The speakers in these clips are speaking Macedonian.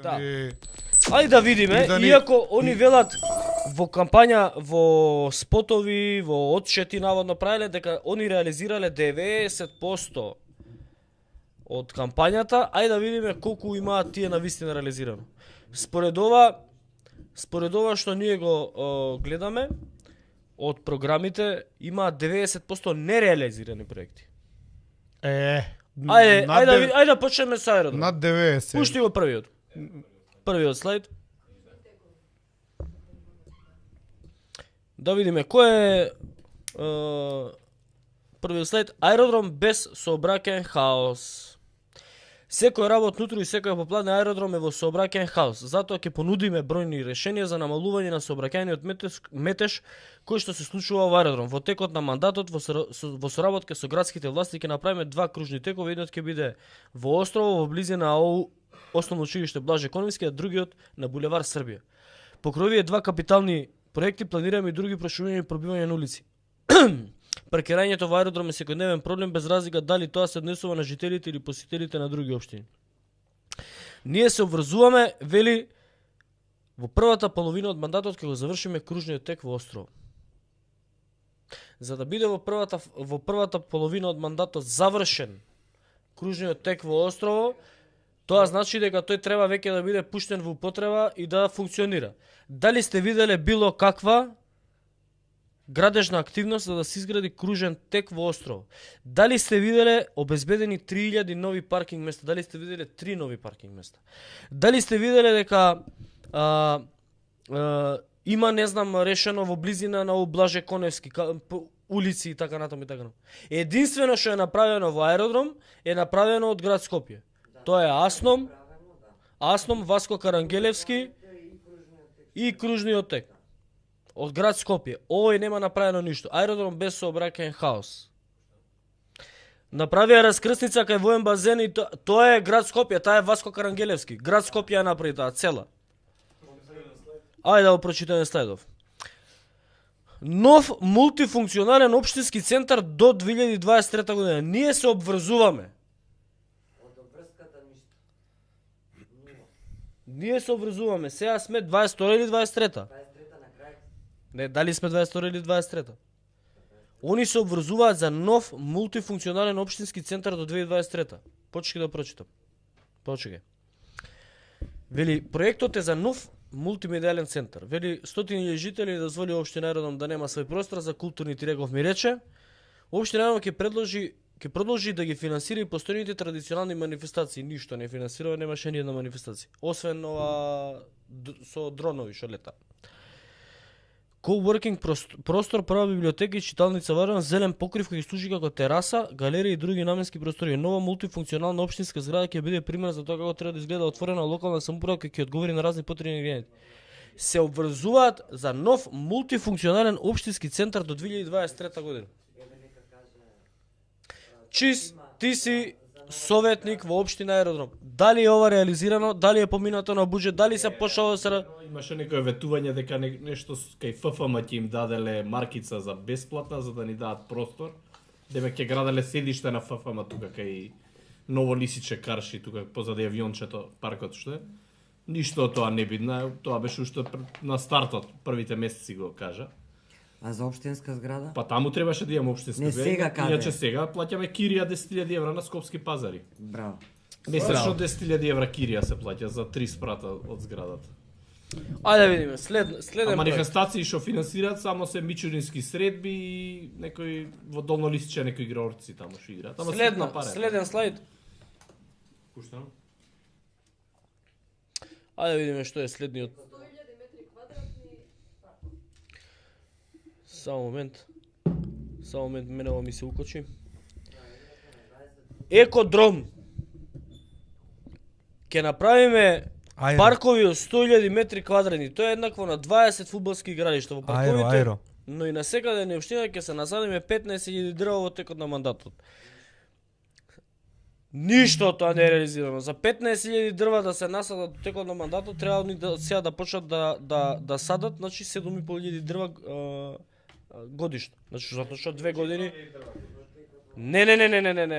Да. Ајде да видиме, иако они велат во кампања, во спотови, во отшети наводно правеле дека они реализирале 90% од кампањата, ајде да видиме колку имаат тие навистина реализирано. Според ова што ние го гледаме од програмите, имаат 90% нереализирани проекти. Ајде да почнеме со аеродром. Над 90. Пушти го првиот слайд. Да видиме кој е првиот слайд. Аеродром без сообраќаен хаос. Секој работ нутру и секој попладне аеродром е во сообраќаен хаос. Затоа ќе понудиме бројни решенија за намалување на сообраќајниот метеж кој што се случува во аеродром. Во текот на мандатот во соработка со градските власти ќе направиме 2 кружни текови, едниот ќе биде во Острово во близина ОУ Основно училиште Блаже Коневски, а другиот на булевар Србија. Покрај овие 2 капитални проекти планираме и други проширувања и пробивање на улици. Паркирањето во аеродром е секојдневен проблем без разлика дали тоа се однесува на жителите или посетителите на други општини. Ние се обврзуваме, вели, во првата половина од мандатот ќе го завршиме кружниот тек во Острово. За да биде во првата половина од мандатот завршен кружниот тек во Острово, тоа значи дека тој треба веќе да биде пуштен во употреба и да функционира. Дали сте виделе било каква градежна активност за да се изгради кружен тек во Острово? Дали сте виделе обезбедени 3000 нови паркинг места? Дали сте виделе 3 нови паркинг места? Дали сте виделе дека има, не знам, решено во близина на Блаже Коневски, улици и така натаму и така натаму? Единствено што е направено во аеродром е направено од град Скопје. Тоа е Асном, Васко Карангелевски и кружниот тек од град Скопје. Овој нема направено ништо. Аеродром без сообраќаен хаос. Направија раскрсница кај воен базен и тоа е град Скопје, таа е Васко Карангелевски. Град Скопје ја направи таа цела. Ајде да го прочитаме слайдов. Нов мултифункционален општински центар до 2023 година. Ние се обврзуваме. Ние се обврзуваме. Сега сме 22 или 23-та? 23-та на крај. Не, дали сме 22 или 23-та? Они се обврзуваат за нов мултифункционален општински центар до 2023-та. Почекај да прочитам. Почекај. Вели, проектот е за нов мултимедијален центар. Вели, 100.000 жители дозволи општина Аеродром да нема свој простор за културни Тирегов ми рече. Општина Аеродром ќе продолжи да ги финансира и постојните традиционални манифестации. Ништо не финансира, немаше ни една манифестација. Освен ова со дронови што лета. Coworking простор, прва библиотека и читалница во зелен покрив кој служи како тераса, галерија и други наменски простори. Нова мултифункционална општинска зграда ќе биде пример за тоа како треба да изгледа отворена локална самоуправа која ќе одговори на разни потреби на граѓаните. Се обврзуваат за нов мултифункционален општински центар до 2023 година. Чиз, ти си советник во општина Аеродром. Дали е ова реализирано, дали е поминато на буџет, дали се почнало да се... Имаше некој ветување дека нешто кај ФФМ ќе им даделе маркица за бесплатна за да ни дадат простор. Дека ќе граделе седиште на ФФМ тука кај Ново Лисиче Карши, тука позади авиончето, паркот што е. Ништо од тоа не бидна, тоа беше уште на стартот, првите месеци го кажа. А за општинска зграда? Па таму требаше да имам општинска Не, сега каде? Иначе сега плаќаме кирија 10.000 евра на скопски пазари. Браво. Месечно 10.000 евра кирија се плаќа за 3 спрата од зградата. Ајде да видиме, следен А манифестации што финансираат само се мичурински средби и некој во Долно Лисиче некои игрорци таму што играат. Следен слайд. Пуштам. Ајде да видиме што е следниот. Само момент, мене ова ми се укочи. Екодром. Ке направиме паркови од 100.000 метри квадратни. Тоа е еднакво на 20 фудбалски игралишта во парковите. Аеро. Но и на секаде на општина ќе се насадиме 15.000 дрва во текот на мандатот. Ништо тоа не е реализирано. За 15.000 дрва да се насадат во текот на мандатот треба сега да почнат да садат, значи 7.500 дрва годишно. Значи затоа што 2 години Не,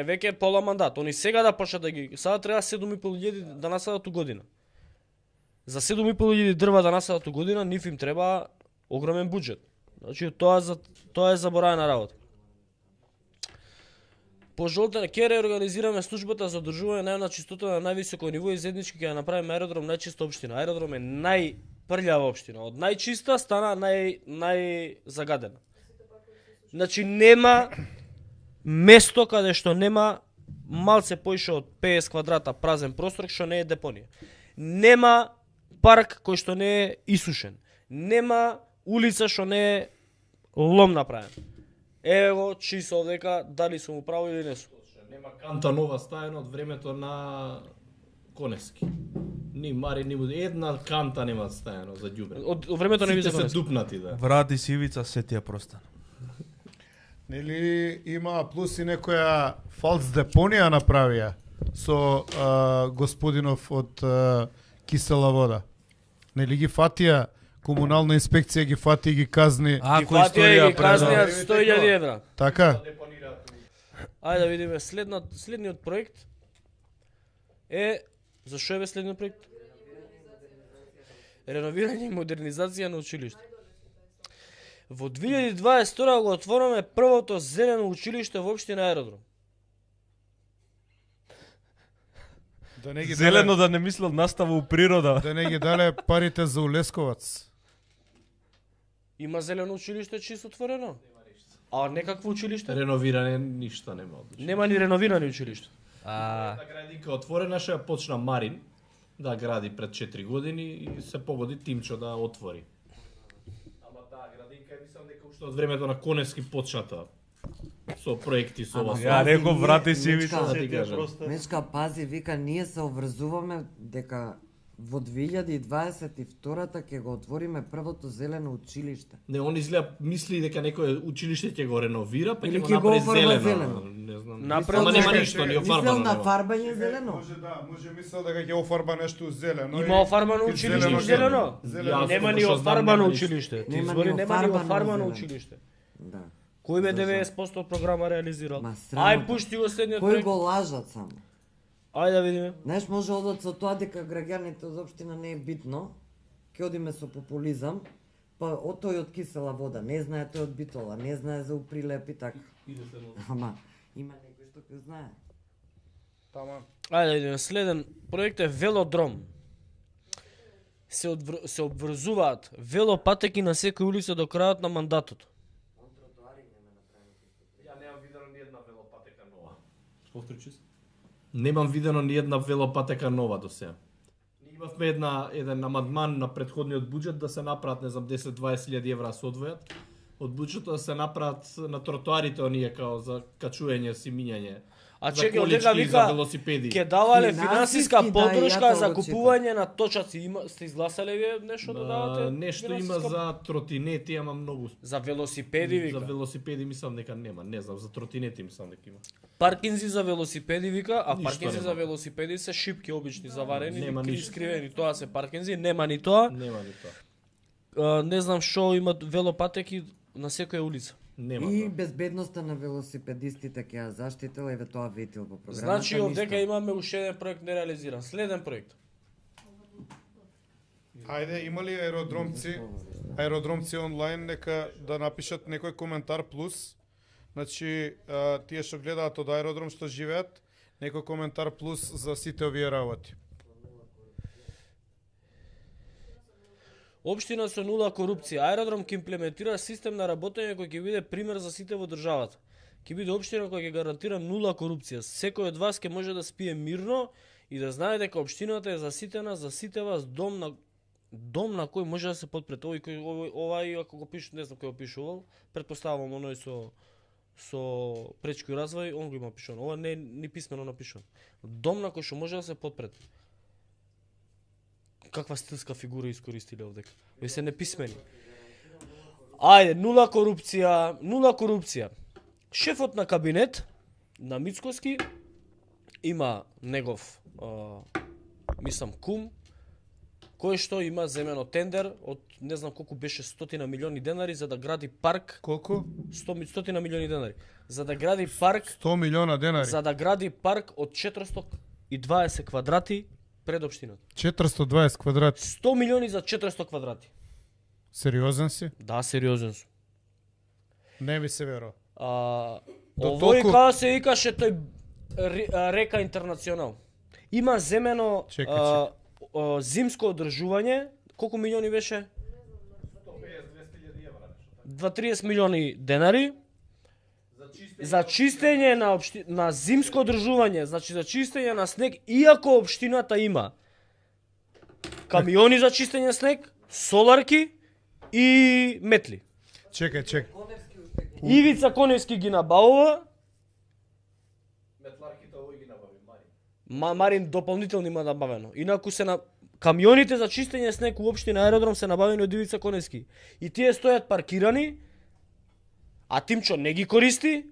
веќе е пола мандат. Они сега да почнат да ги... Сега треба 7.500 да насадат у година. За 7.500 дрва да насадат у година, нив им треба огромен буџет. Значи, тоа е заборавена работа. По жолта ќе реорганизираме службата за одржување на една чистота на највисоко ниво и заеднички ќе ја направиме аеродром најчиста општина. Аеродром е најпрљава општина. Од најчиста стана најзагадена. Значи нема место каде што нема малце поише од 50 квадрата празен простор што не е депонија. Нема парк кој што не е исушен. Нема улица што не е лом направен. Ево, чисо дека дали сум управо или не сум. Нема канта нова стајана од времето на Конески. Ни Мари, ни една канта нема стајано за ѓубре. Од времето не ви Сите се законе. дупнати, да. Врати си ивица, се тија простан. Нели има плюс и некоја фалс депонија направија со господинов од Кисела вода. Нели ги фатија, комунална инспекција ги фати и ги казни. Ги Ако фатија и историја ги казниат предава. 100.000 евра. Така? Ајде да видиме следниот проект е за што е следниот проект? Реновирање и модернизација на училиште. Во 2022 го отвораме првото зелено училиште во општина Аеродром. Да не ги Зелено дале, да не мислел настава у природа. да не ги дале парите за Улесковац. Има зелено училиште чисто отворено? А некакво училиште? Реновирање ништа нема одлично. Нема ни реновирани училишта. А, Та градинка отворена што ја почна Марин да гради пред 4 години и се погоди Тимчо да отвори. Ама таа градинка мислам дека уште од времето на Конески почната со проекти со ова. ја реков врати си Мечка, ивица, да се ти тија кажам. простан. Мечка, пази, вика, ние се обврзуваме дека во 2022-та ќе го отвориме првото зелено училиште. Не, он изгледа мисли дека некој училиште ќе го реновира, па Или ќе ќе го го направи оформа зелено. зелено. Не знам. Направо Ама нема нешто- ништо, ни Мислел офарбано на нема. фарбање зелено. Може мислел дека ќе офарба нешто зелено. Има офарбано и училиште зелено? Зелено. Нема ни Што знам, офарбано нема ништо. училиште. Ти Нема збори ни нема ни офарбано офарбано зелено. училиште. Да. Кој бе 90% од програма реализирал? Ма, срамота. Ај пушти го следниот Кој проект. го лажат само? Ајде да видиме. Знаеш, може одат со тоа дека граѓаните од општина не е битно, ќе одиме со популизам, па од тој од Кисела вода, не знае тој од Битола, не знае за Уприлеп и така. Ама, има некој што ќе знае. Таман. Ајде да видиме. Следен проект е велодром. Се обврзуваат велопатеки на секоја улица до крајот на мандатот. Ја немам видено ни една велопатека нова. Повторчи се. Немам видено ни една велопатека нова до сега. Ние имавме еден амандман на предходниот буџет да се направат, не знам, 10-20 евра се одвојат. Од буџетот да се направат на тротоарите оние као за качување си мињање. А За чекај, од дека колички, за вика велосипеди. ќе давале Финансиски, финансиска да, поддршка ја за тоа го купување на точаци. Сте изгласале вие нешто да давате? Нешто има финансиска- за тротинети, ама многу. за велосипеди За вика. велосипеди мислам дека нема, не знам, за тротинети мислам дека има. Паркинзи за велосипеди вика, а Ништо паркинзи нема. за велосипеди се шипки обични заварени, Нема или ништо. искривени, тоа се паркинзи, нема ни тоа. Нема ни тоа. Не знам што имат велопатеки на секоја улица. Нема И тоа. безбедноста на велосипедистите ќе ја заштитил, еве тоа ветил во програмата. Значи, од ништо. дека имаме уште еден проект нереализиран. Следен проект. Ајде, има ли аеродромци онлайн нека да напишат некој коментар плюс. Значи, тие што гледаат од аеродром што живеат, некој коментар плюс за сите овие работи. Општина со нула корупција. Аеродром ќе имплементира систем на работење кој ќе биде пример за сите во државата. Ќе биде општина која ќе гарантира нула корупција. Секој од вас ќе може да спие мирно и да знае дека општината е заситена за сите вас дом на кој може да се подпрет. Овај ако го пишу, не знам кој го пишувал, претпоставувам оној со пречки развој, он го има пишано. Ова не е ни писмено напишано. Дом на кој што може да се подпрет. Каква стилска фигура искористиле овдека. Ве се неписмени. Ајде, нула корупција. Шефот на кабинет на кој што има земено тендер од не знам колку беше 100 милиони денари за да гради парк, Колку? 100 милиони денари, за да гради парк, 100 милиона денари. за да гради парк од 420 квадрати пред општината. 420 квадрати. 100 милиони за 400 квадрати. Сериозен си? Да, сериозен сум. Не ми се верува. До Овој толку- као се викаше тој Река Интернационал. Има земено Чекај, зимско одржување, колку милиони беше? 2-30 милиони денари за чистење на зимско одржување, значи за чистење на снег, иако општината има камиони за чистење снег, соларки и метли. Чекај. Ивица Коневски ги набавува. Метларките овој ги набави, Марин дополнително има набавено. Инаку се на камионите за чистење снег у општина Аеродром се набавени од Ивица Коневски. И тие стојат паркирани, а Тимчо не ги користи,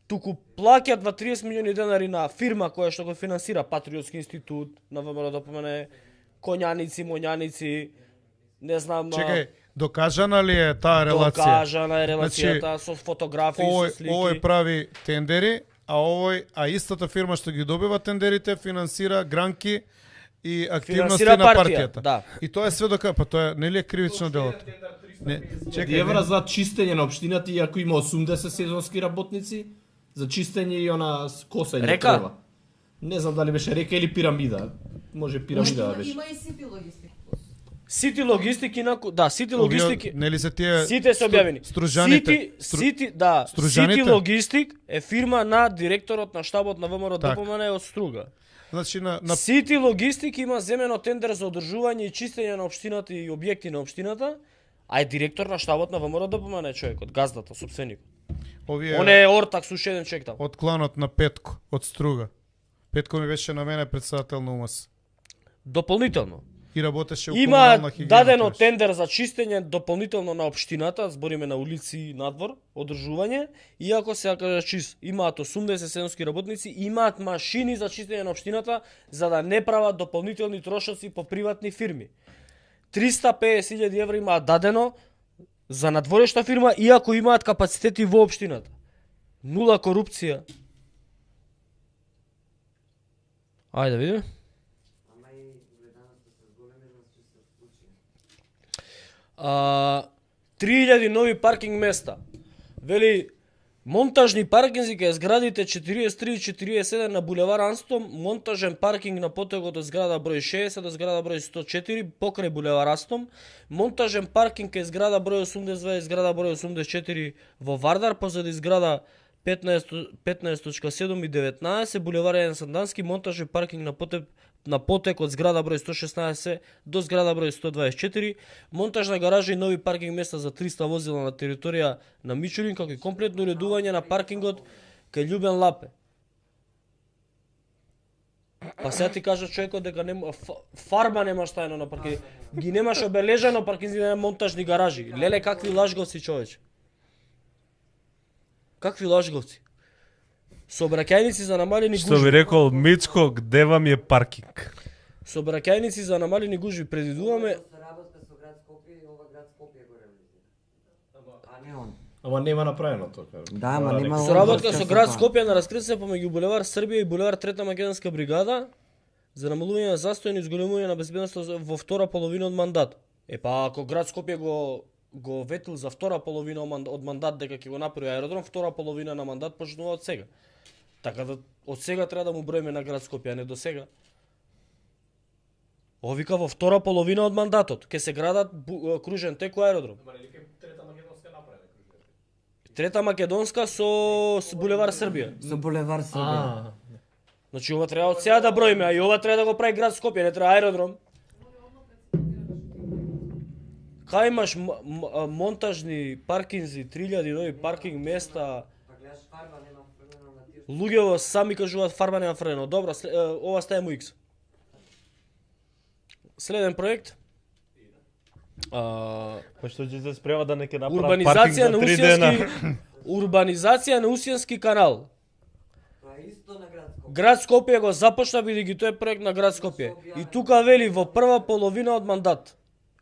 туку плаќаат 30 милиони денари на фирма која што го финансира Патриотски институт, на ВМРО да помене Конјаници, Моњаници, не знам. Чекај, докажана ли е таа релација? Докажана е релацијата со фотографии, со слики. Овој прави тендери, а истата фирма што ги добива тендерите финансира гранки и активности Финансира на партија, партијата. да. И тоа е све па тоа нели е кривично дело? Не, чекај. евра за чистење на општината, иако има 80 сезонски работници, за чистење и она косење Река? треба. Не знам дали беше река или пирамида. Може пирамида да беше. Има и Сити логистик. Сити логистик инаку, да, Сити логистик. Овие, нели се тие Сите се објавени. Стружаните. Сити Стружаните? Логистик е фирма на директорот на штабот на ВМРО Так. ДПМН од Струга. Значи на Сити Логистик има земено тендер за одржување и чистење на општината и објекти на општината, а е директор на штабот на ВМРО ДПМН човекот, газдата, собственикот. овие Он е ортак со уште еден човек таму. од кланот на Петко, од Струга. Петко ми беше на мене председател на УМС Дополнително. и работеше у Има комунална хигиена. дадено тогаш. тендер за чистење дополнително на општината, збориме на улици и надвор, одржување, иако се кажа чист, имаат 80 сезонски работници, имаат машини за чистење на општината, за да не прават дополнителни трошоци по приватни фирми. 350.000 евра имаат дадено за надворешна фирма, иако имаат капацитети во општината. Нула корупција. Ајде да видиме. Ама и гледаноста се зголеми, значи се случи. 3000 нови паркинг места. Вели, монтажни паркинзи кај зградите 43 и 47 на булевар Астом, монтажен паркинг на потегот од зграда број 60 до зграда број 104 покрај булевар Астом, монтажен паркинг кај зграда број 82 и зграда број 84 во Вардар, позади зграда 15.7 и 19, булевар Јан Сандански, монтажен паркинг на потек од зграда број 116 до зграда број 124, монтажна гаража и нови паркинг места за 300 возила на територија на Мичурин, како и комплетно уредување на паркингот кај Љубен Лапе. Па сега ти кажа човекот дека нема фарба нема стајно на паркинг. Ги немаш обележано паркинзи на монтажни гаражи. Леле какви лажговци човече. Какви лажговци. Сообраќајници за намалени Што би рекол Мицко, где вам е паркинг? Сообраќајници за намалени гужви предвидуваме. Соработка со град Скопје и ова град Скопје го реализира. А не он. Ама нема направено тоа. Да, ама нема Соработка со град Скопје на раскритие помеѓу булевар Србија и булевар Трета македонска бригада за намалување на застојни и зголемување на безбедноста во втора половина од мандат. Па ако град Скопје го ветил за втора половина од мандат дека ќе го направи аеродром, втора половина на мандат почнува од сега. Така да од сега треба да му броиме на град Скопје, а не до сега. Овика во втора половина од мандатот ќе се градат кружен тек аеродром. Трета македонска со булевар Србија. Со булевар Србија. Значи ова треба од сега да броиме, а и ова треба да го прави град Скопје, не треба аеродром. Кај имаш монтажни паркинзи, 3000 нови паркинг места. Па гледаш фарба нема френено на тие. Луѓето сами кажуваат фарба нема френено. Добро, ова стаја му X. Следен проект. Па што ќе се спрема да не ќе направат паркинг Урбанизација за на 3 дена? Усијански Урбанизација на Усијански канал. Исто на град Скопје. Град Скопје го започна бидејќи тој е проект на град Скопје. И тука вели во прва половина од мандат.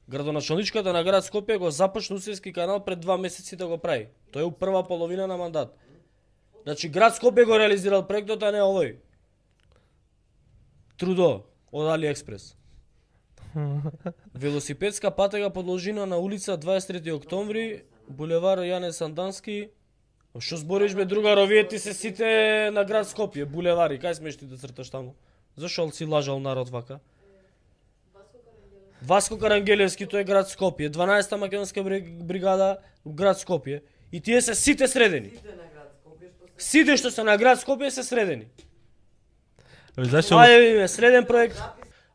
Градоначалничката на град Скопје го започна Усевски канал пред 2 месеци да го прави. Тој е у прва половина на мандат. Значи град Скопје го реализирал проектот, а не овој. Трудо од AliExpress. Велосипедска патека подложина на улица 23 октомври, булевар Јане Сандански. Што збориш бе другаро, вие ти се сите на град Скопје, булевари, кај смеш ти да црташ таму? Зашо си лажал народ вака? Васко Карангелевски, тој е град Скопје, 12-та македонска бригада, град Скопје. И тие се сите средени. Сите што се на град Скопје се средени. Зашо? Ајде да видиме среден проект.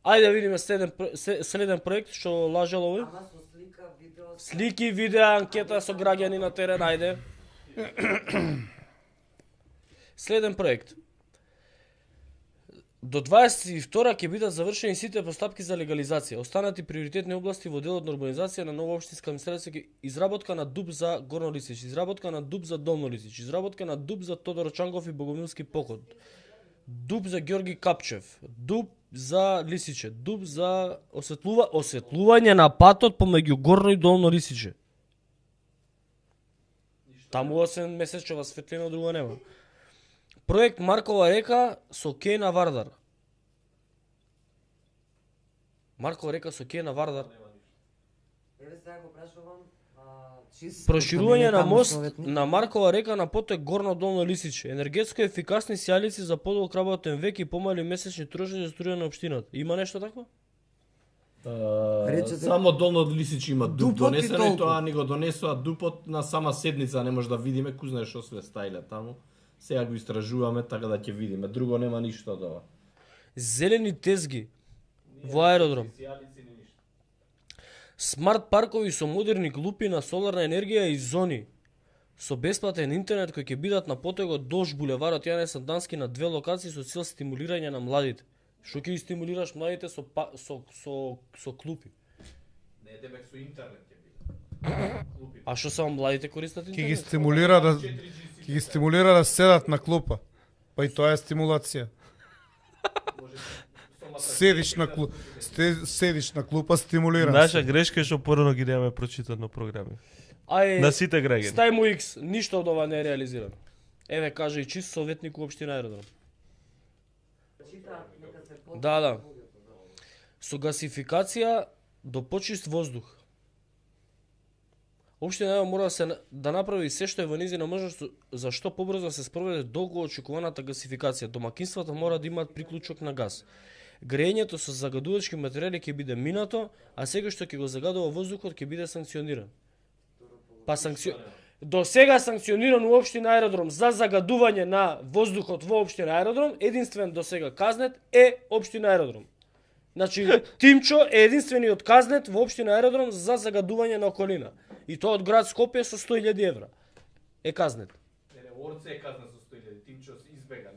Ајде да видиме среден проект што лажал овој. Ама со слика, видео... Слики, видео, анкета со граѓани на терен, ајде. Следен проект. До 22 ќе бидат завршени сите постапки за легализација. Останати приоритетни области во делот на урбанизација на нова општинска администрација, изработка на ДУП за Горно Лисич, изработка на ДУП за Долно Лисич, изработка на ДУП за Тодор Чангов и Богомилски поход, ДУП за Ѓорги Капчев, ДУП за Лисиче, ДУП за осветлување на патот помеѓу Горно и Долно Лисиче. Таму освен месечева светлина друго нема. Проект Маркова река со кеј на Вардар. Маркова река со кеј на Вардар. Еве сега го прашувам, чист... Проширување на таму мост советник. на Маркова река на поток Горно Долно Лисиче. Енергетско ефикасни сијалици за подолг работен век и помали месечни трошоци за струја на општината. Има нешто такво? Речете- Само Долно Лисич има дуп Дупот и донесено толку. и тоа ни го донесоа дупот на сама седница, не може да видиме кој знае што све стаиле таму. Сега го истражуваме така да ќе видиме. Друго нема ништо од ова. Зелени тезги во аеродром. Смарт паркови со модерни клупи на соларна енергија и зони со бесплатен интернет кои ќе бидат на потегот долж булеварот Јане Сандански на 2 локации со цел стимулирање на младите. Што ќе ги стимулираш младите со клупи? Не, тебе со интернет ќе биде. А што само младите користат Ќе ги интернет? стимулира да седат на клупа. Па и тоа е стимулација. Седиш на клупа, стимулира. Наша грешка е што порано ги немаме прочитано програми. Ај, На сите граѓани. Стај му X, ништо од ова не е реализирано. Еве каже и чист советник у општина Аеродром. Да. Со гасификација до почист воздух. Општина Аеродром мора да направи се што е во низина можност за што побрзо се спроведе долго очекуваната гасификација. Домакинствата мора да имаат приклучок на газ. Грејењето со загадувачки материјали ќе биде минато, а сега што ќе го загадува воздухот ќе биде санкциониран. До сега санкциониран у општина Аеродром за загадување на воздухот во општина Аеродром, единствен до сега казнет е општина Аеродром. Значи, Тимчо е единствениот казнет во општина Аеродром за загадување на околина. И тоа од град Скопје со 100.000 евра. Е казнет. Не, Орце е казна со 100.000, Тимчо избега,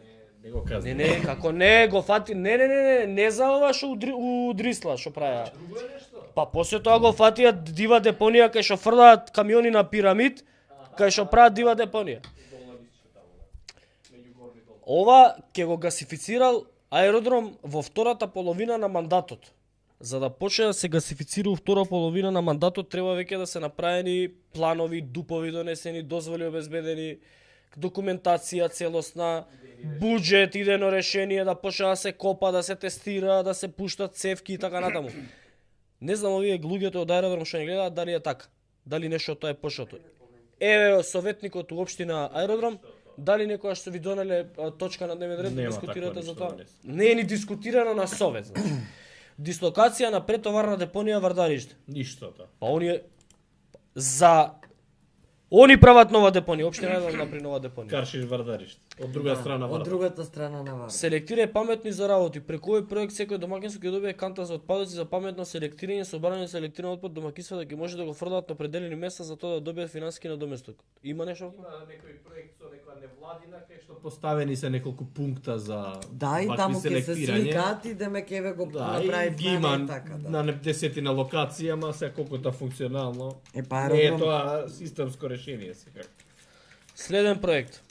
не го казна. Не, како не, го фати, не за ова што удрисла, што правеа. Друго е нешто. Па после тоа го фатија дива депонија кај што фрлаат камиони на пирамид, кај што прават дива депонија. Ова ќе го гасифицирал аеродром во втората половина на мандатот. За да почне да се гасифицира во втора половина на мандатот, треба веќе да се направени планови, дупови донесени, дозволи обезбедени, документација целосна, буџет, идено решение да почне да се копа, да се тестира, да се пуштат цевки и така натаму. Не знам овие луѓето од аеродром што не гледаат дали е така, дали нешто тоа е почнато. Еве советникот у општина Аеродром, дали некојаш се ви донеле точка на дневен ред да Нема дискутирате такво за ништо тоа? донесено. Не е ни дискутирано на совет, значи. Дислокација на претоварна депонија Вардариште. Ништо тоа. Па оние за они прават нова депонија, општина Аеродром направи нова депонија. Каршиш Вардариште. Од друга страна Од Вардар. другата страна на Вардар. Селектирај паметни за работи. Преку овој проект секој домакинство ќе добие канта за отпадоци за паметно селектирање, собрање селектиран отпад домакинствата ќе може да го фрлаат на определени места за тоа да добијат финансиски надоместок. Има нешто? Има некој проект со некоја невладина кај што поставени се неколку пункта за Да, и вакви таму ќе се селектирање. сликаат и демек еве го Да, направи и ги има така, да. на десетина локации, ама се колку тоа функционално. Е, па Не е аеродром- тоа системско решение секако. Следен проект.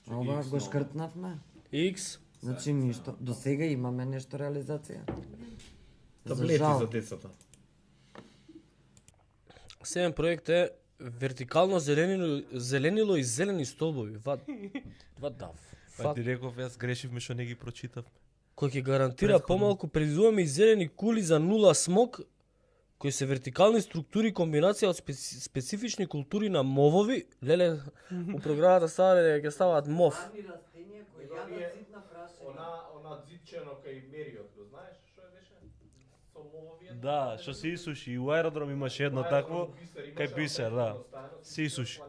Ова го шкртнавме. X. Значи ништо. До сега имаме нешто реализација. Таблети жал. за децата. 7 проект е вертикално зеленило и зелени столбови. What the Па fuck? ти реков, јас грешивме што не ги прочитав. Кој ќе гарантира помалку предвидуваме и зелени кули за нула смог, кои се вертикални структури комбинација од специфични култури на мовови. Леле, у програмата става дека ќе ставаат мов. Она зидчено кај Мериот, го знаеш што е беше? Со мовови. Да, што се исуши. И у аеродром имаше едно такво, кај Бисер, да. Се исуши.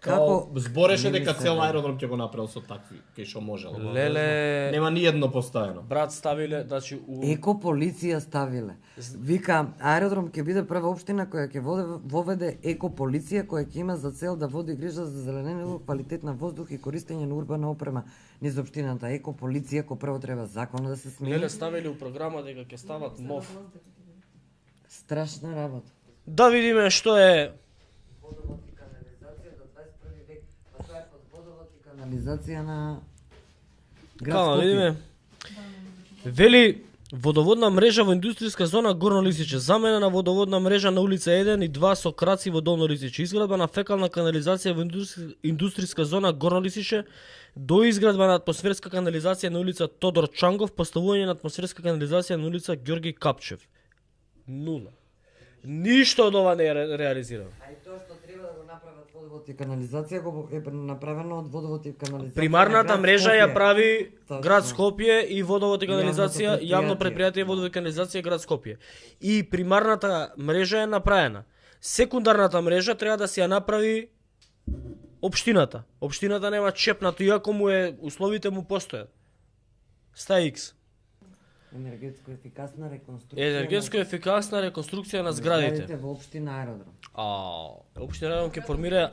Како Збореше Не ми дека се цел верува. аеродром ќе го направил со такви, кај што можел. Леле, Нема ни едно постојано. брат ставиле, значи у Еко полиција ставиле. Вика, аеродром ќе биде прва општина која ќе воведе еко полиција која ќе има за цел да води грижа за зеленило, квалитет на воздух и користење на урбана опрема низ општината. Еко полиција кој прво треба законот да се смени. леле ставиле у програма дека ќе стават мов. Страшна работа. Да видиме што е Водовод и канализација до 21 век. Па тоа е под водовод и канализација на град Као, Скопје. видиме. Вели водоводна мрежа во индустријска зона Горно Лисиче, замена на водоводна мрежа на улица 1 и 2 со краци во Долно Лисиче, изградба на фекална канализација во индустријска зона Горно Лисиче, до изградба на атмосферска канализација на улица Тодор Чангов, поставување на атмосферска канализација на улица Ѓорги Капчев. Нула. Ништо од ова не е реализирано. А и тоа што треба да го направат водовод и канализација го е направено од водовод и канализација. Примарната на град мрежа ја Скопје. прави Точно. град Скопје и водовод и канализација, Јавното јавно предпријатие. предпријатие водовод и канализација град Скопје. И примарната мрежа е направена. Секундарната мрежа треба да се ја направи општината. Општината нема чепнато, иако му е условите му постојат. Ста X. Енергетско ефикасна реконструкција. Енергетско ефикасна реконструкција на зградите. Во општина аеродром. Општина Аеродром ќе формира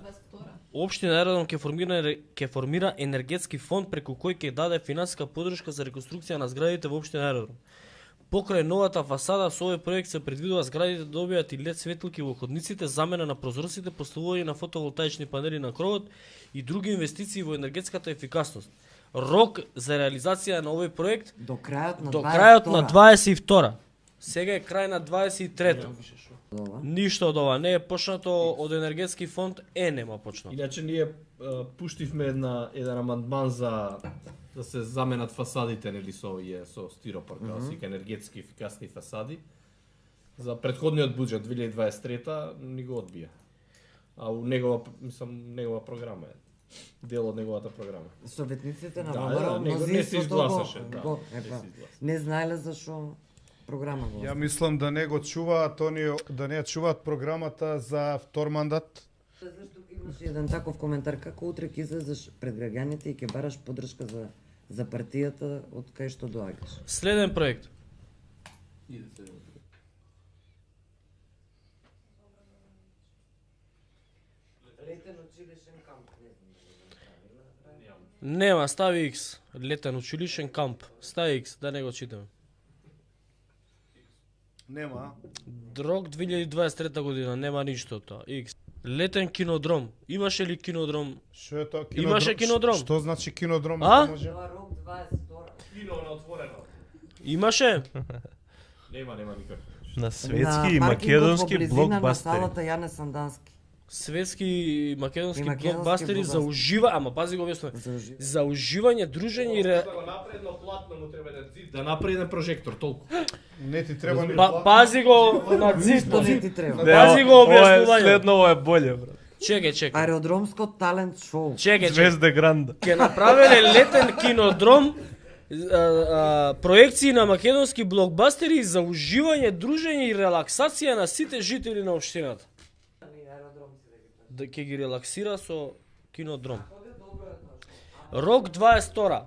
Општина Аеродром ќе формира енергетски фонд преку кој ќе даде финансиска поддршка за реконструкција на зградите во Општина Аеродром. Покрај новата фасада со овој проект се предвидува зградите да добијат и лед светилки во ходниците, замена на прозорците, поставување на фотоволтаични панели на кровот и други инвестиции во енергетската ефикасност. Рок за реализација на овој проект До крајот на до 22. крајот на 22. Сега е крај на 23. Ова. Ништо од ова не е почнато од енергетски фонд, нема почнато. Иначе ние пуштивме еден амандман за да се заменат фасадите нели со овие со стиропор, како се вика, енергетски ефикасни фасади. За претходниот буџет 2023 ни го одбија. А у негова програма е. Дел од неговата програма. Советниците на Да, ВМРО, него не се изгласаше, да, го, не се епа, изгласа. не знаеле зашо програма го. Ја мислам да не го чуваат они, да не ја чуваат програмата за втор мандат. Зашто имаше еден таков коментар како утре ќе излезеш пред граѓаните и ќе бараш поддршка за партијата од кај што доаѓаш. Следен проект. Летен училишен камп, Нема, стави X. Летен училишен камп. Стави X, да не го читаме. Нема. Рок 2023 година, нема ништо од тоа. X. Летен кинодром. Имаше ли кинодром? Што е тоа Имаше кинодром? Што значи кинодром? А? Може? Тоа рок 22. Кино на отворено. Имаше? Нема никак. На светски и На македонски паркингот во близина на блокбастери. салата Јане Сандански. Светски и македонски И македонски блокбастери за блокбастери. ужива, ама пази го објаснувам. За уживање. За уживање, дружење и Да го направи едно платно, му треба еден зид. Да направи еден прожектор, толку. Не ти треба ни Пази го на зид. Ништо не ти треба. Пази го објаснување. Следно ова е боле, брат. Чекај. Аеродромско талент шоу. Чекај. Звезда Гранда. Ке направиле летен кинодром, проекции на македонски блокбастери за уживање, дружење и релаксација на сите жители на општината. Да ќе ги релаксира со кинодром. Рок 22.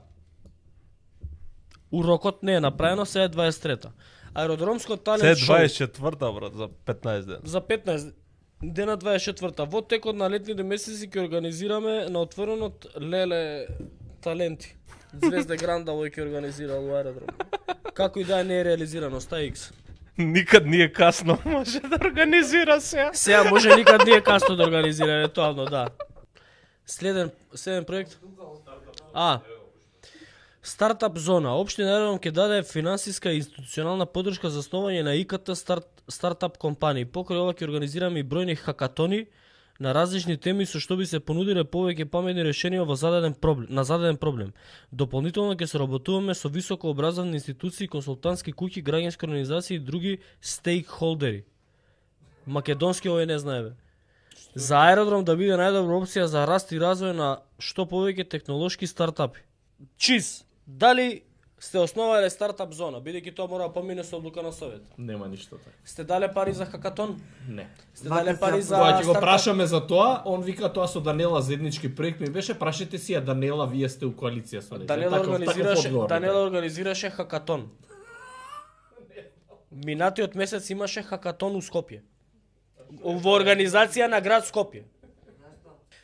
У рокот не е направено, се е 23-та. Аеродромско Се талент шоу 24-та, брат, за 15 дена. за 15 дена 24-та. Во текот на летните месеци ќе организираме на отворенот Леле таленти. Звезда Гранда овој ќе организира во аеродром. Како и да е не е реализирано, ста X. Никад не е касно, може да организира се. Сега може никад не е касно да организира, евентуално, да. Следен проект. Стартап зона. Општина Аеродром ќе даде финансиска и институционална поддршка за основање на ИКТ стартап компании. Покрај ова ќе организираме и бројни хакатони на различни теми со што би се понудиле повеќе паметни решенија на зададен проблем. Дополнително ќе соработуваме со високо образовани институции, консултантски куќи, граѓански организации и други стейкхолдери. Македонски овој не знае бе. За аеродром да биде најдобра опција за раст и развој на што повеќе технолошки стартапи. Чиз, дали сте основале стартап зона, бидејќи тоа мора да помине со одлука на совет? Нема ништо така. Сте дале пари за хакатон? Не. Сте дале пари за Кога ќе го стартап? прашаме за тоа, он вика тоа со Данела заеднички проект ми беше, прашете си ја Данела, вие сте у коалиција со неја. Данела организираше хакатон. Минатиот месец имаше хакатон у Скопје. Во организација на град Скопје.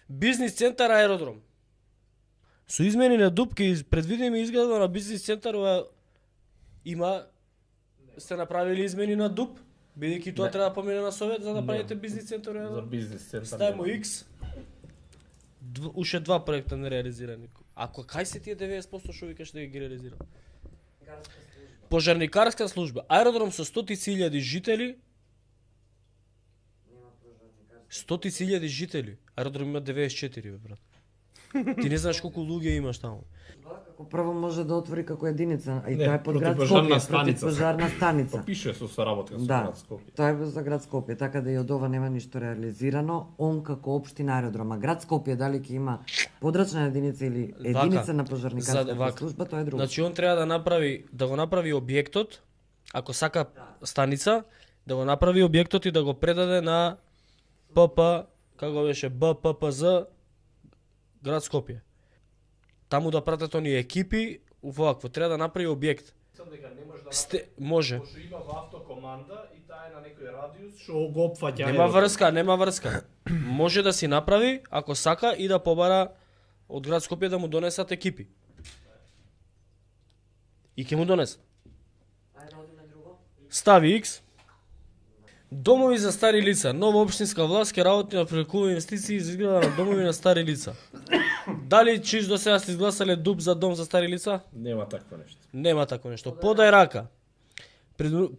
Бизнис центар аеродром. Со измени на ДУП ке предвидиме изградба на бизнис центар, сте направили измени на ДУП, бидејќи тоа треба да помине на совет за да правите бизнис центар. За бизнис центар. Ставимо X. Уште 2 проекта не реализирани. Ако кај се тие 90% што викаш да ги реализира? Пожарникарска служба. Аеродром со 100.000 жители. 100.000 жители. Аеродром има 94, бе, брат. Ти не знаеш колку луѓе имаш таму. Како прво може да отвори како единица, и Не, тоа е под град противпожарна Скопје, станица. противпожарна станица. Пише со соработка со Да, град Скопје. тоа е за град Скопје, така да и од ова нема ништо реализирано. Он како општина аеродрома, град Скопје дали ќе има подрачна единица или единица на пожарникарска служба, тоа е друго. Значи он треба да го направи објектот, ако сака станица, да го направи објектот и да го предаде на ПП, како беше БППЗ град Скопје. Таму да пратат оние екипи, овакво треба да направи објект. Може. Пошто има во автокоманда и таа е на некој радиус што го опфаќа. Нема врска. Може да си направи, ако сака, и да побара од град Скопје да му донесат екипи. И ќе му донесат. Стави X. Домови за стари лица. Нова општинска власт ќе работи на привлекување инвестиции за изграда на домови на стари лица. Дали чиз до сега сте изгласале ДУП за дом за стари лица? Нема такво нешто. Нема такво нешто. Подај рака.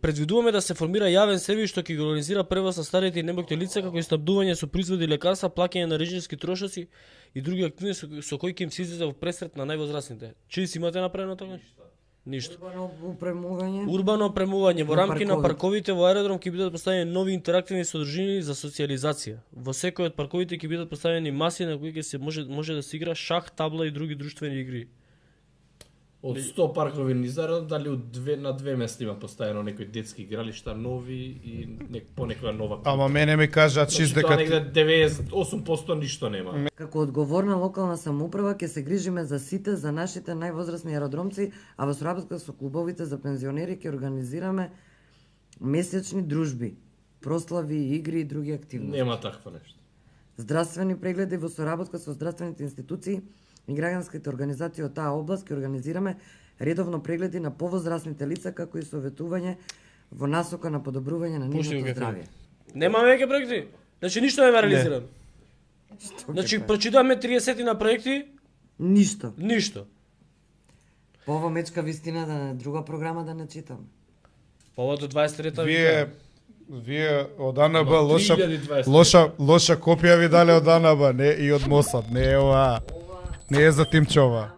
Предвидуваме да се формира јавен сервис што ќе го организира превоз на старите и немоките лица, како и снабдување со производи, лекарства, плаќање на режимски трошоци и други активности со кои ќе им се излезе во пресрет на највозрастните. Чиз имате направено така? Ништо. Урбано опремување во рамки на парковите во аеродром ќе бидат поставени нови интерактивни содржини за социјализација. Во секој од парковите ќе бидат поставени маси на кои ќе се може да се игра шах, табла и други друштвени игри. Од 100 паркови низар, дали на 2 места има поставено некои детски игралишта нови и по некоја нова. Ама мене ми кажа чист дека тоа негде 98% ништо нема. Како одговорна локална самоуправа ќе се грижиме за сите, за нашите највозрастни аеродромци, а во соработка со клубовите за пензионери ќе организираме месечни дружби, прослави, игри и други активности. Нема такво нешто. Здравствени прегледи во соработка со здравствените институции и граѓанските организации од таа област ќе организираме редовно прегледи на повозрастните лица, како и советување во насока на подобрување на нивното здравје. Нема веќе проекти. Значи ништо не е реализирано. Значи прочитаме 30 на проекти, Ништо. ништо. По ова мечка вистина да друга програма да не читам. Ова до 23-та Вие од АНБ 2020. лоша копија ви дале од АНБ, не и од МОСАД, не е ова. Не е за Тимчова.